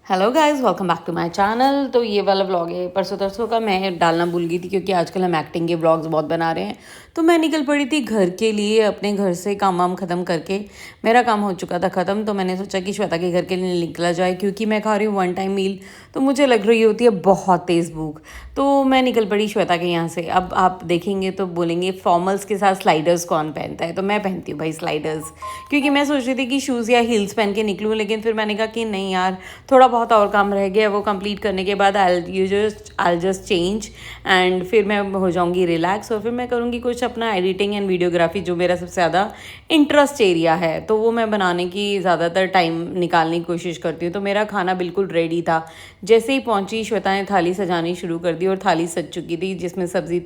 Hello guys, welcome back to my channel. तो ये वाला व्लॉग है परसों तरसों का। मैं डालना भूल गई थी क्योंकि आजकल हम एक्टिंग के व्लॉग्स बहुत बना रहे हैं। तो मैं निकल पड़ी थी घर के लिए, अपने घर से काम वाम ख़त्म करके। मेरा काम हो चुका था ख़त्म, तो मैंने सोचा कि श्वेता के घर के लिए निकला जाए क्योंकि मैं खा रही हूँ वन टाइम मील, तो मुझे लग रही होती है बहुत तेज़ भूख। तो मैं निकल पड़ी श्वेता के यहाँ से। अब आप देखेंगे तो बोलेंगे फॉर्मल्स के साथ स्लाइडर्स कौन पहनता है, तो मैं पहनती हूँ भाई स्लाइडर्स, क्योंकि मैं सोच रही थी कि शूज़ या हील्स पहन के निकलूँ, लेकिन फिर मैंने कहा कि नहीं यार, थोड़ा बहुत और काम रह गया, वो कंप्लीट करने के बाद आई जस्ट चेंज एंड फिर मैं हो जाऊंगी रिलैक्स, और फिर मैं करूँगी कुछ अपना एडिटिंग एंड वीडियोग्राफी, जो मेरा सबसे ज़्यादा इंटरेस्ट एरिया है, तो वो मैं बनाने की ज़्यादातर टाइम निकालने की कोशिश करती हूँ। तो मेरा खाना बिल्कुल रेडी था। जैसे ही पहुँची श्वेता ने थाली सजानी शुरू कर दी, और थाली सज चुकी थी, जिसमें सब्ज़ी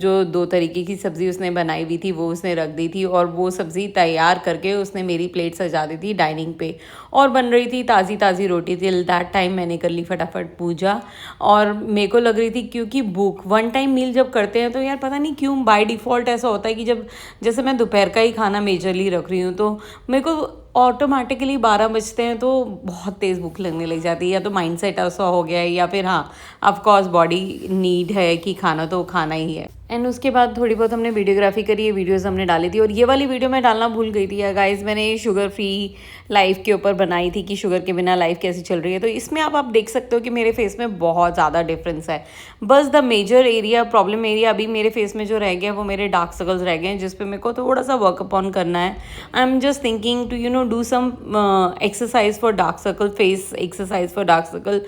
जो 2 तरीके की सब्ज़ी उसने बनाई हुई थी वो उसने रख दी थी, और वो सब्ज़ी तैयार करके उसने मेरी प्लेट सजा दी थी डाइनिंग पे, और बन रही थी ताज़ी ताज़ी रोटी। टिल दैट टाइम मैंने कर ली फटाफट पूजा, और मेरे को लग रही थी क्योंकि भूख वन टाइम मील जब करते हैं तो यार पता नहीं क्यों बाय डिफ़ॉल्ट ऐसा होता है कि जब जैसे मैं दोपहर का ही खाना मेजरली रख रही हूँ, तो मेरे को ऑटोमेटिकली 12 बजते हैं तो बहुत तेज़ भूख लगने लग जाती है। या तो माइंडसेट ऐसा हो गया है, या फिर हाँ ऑफकोर्स बॉडी नीड है कि खाना तो खाना ही है। एंड उसके बाद थोड़ी बहुत हमने वीडियोग्राफी करी है, वीडियोस हमने डाली थी। और ये वाली वीडियो मैं डालना भूल गई थी गाइस, मैंने शुगर फ्री लाइफ के ऊपर बनाई थी कि शुगर के बिना लाइफ कैसी चल रही है। तो इसमें आप देख सकते हो कि मेरे फेस में बहुत ज़्यादा डिफरेंस है। बस the major area, problem area अभी मेरे फेस में जो रह गया वो मेरे डार्क सर्कल्स रह गए हैं, जिस पे मेरे को थोड़ा सा वर्क अपॉन करना है। I am just thinking to do some exercise for dark circle, face exercise for dark circle.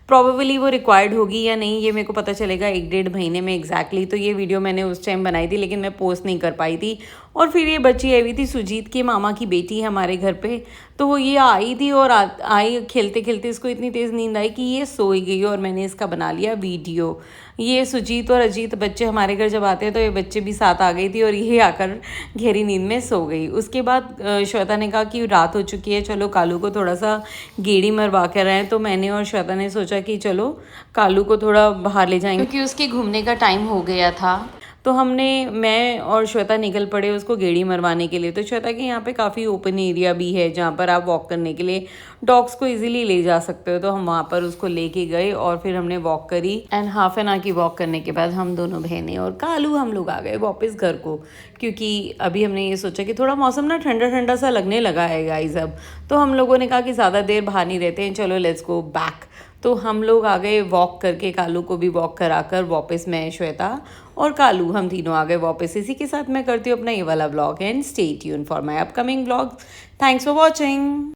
Probably वो रिक्वायर्ड होगी या नहीं, ये मेरे को पता चलेगा 1-1.5 महीने में एग्जैक्टली। तो ये वीडियो मैंने उस टाइम बनाई थी, लेकिन मैं पोस्ट नहीं कर पाई थी। और फिर ये बच्ची आई हुई थी, सुजीत के मामा की बेटी है हमारे घर पे, तो वो ये आई थी, और आई खेलते खेलते इसको इतनी तेज़ नींद आई कि ये सो ही गई, और मैंने इसका बना लिया वीडियो। ये सुजीत और अजीत बच्चे हमारे घर जब आते हैं तो ये बच्चे भी साथ आ गई थी, और ये आकर गहरी नींद में सो गई। उसके बाद श्वेता ने कहा कि रात हो चुकी है, चलो कालू को थोड़ा सा गेड़ी मरवा कर आए। तो मैंने और श्वेता ने सोचा कि चलो कालू को थोड़ा बाहर ले जाएंगे, क्योंकि उसके घूमने का टाइम हो गया था। तो मैं और श्वेता निकल पड़े उसको गेड़ी मरवाने के लिए। तो श्वेता के यहाँ पे काफ़ी ओपन एरिया भी है जहाँ पर आप वॉक करने के लिए डॉग्स को इजीली ले जा सकते हो। तो हम वहाँ पर उसको लेके गए, और फिर हमने वॉक करी, एंड हाफ एन आवर की वॉक करने के बाद हम दोनों बहनें और कालू हम लोग आ गए वापस घर को, क्योंकि अभी हमने ये सोचा कि थोड़ा मौसम ना ठंडा ठंडा सा लगने लगा है गाइस अब। तो हम लोगों ने कहा कि ज़्यादा देर बाहर नहीं रहते हैं, चलो लेट्स गो बैक। तो हम लोग आ गए वॉक करके, कालू को भी वॉक कराकर वापस, मैं श्वेता और कालू हम तीनों आ गए वापस। इसी के साथ मैं करती हूँ अपना ये वाला vlog, and stay tune for my upcoming vlogs. Thanks for watching.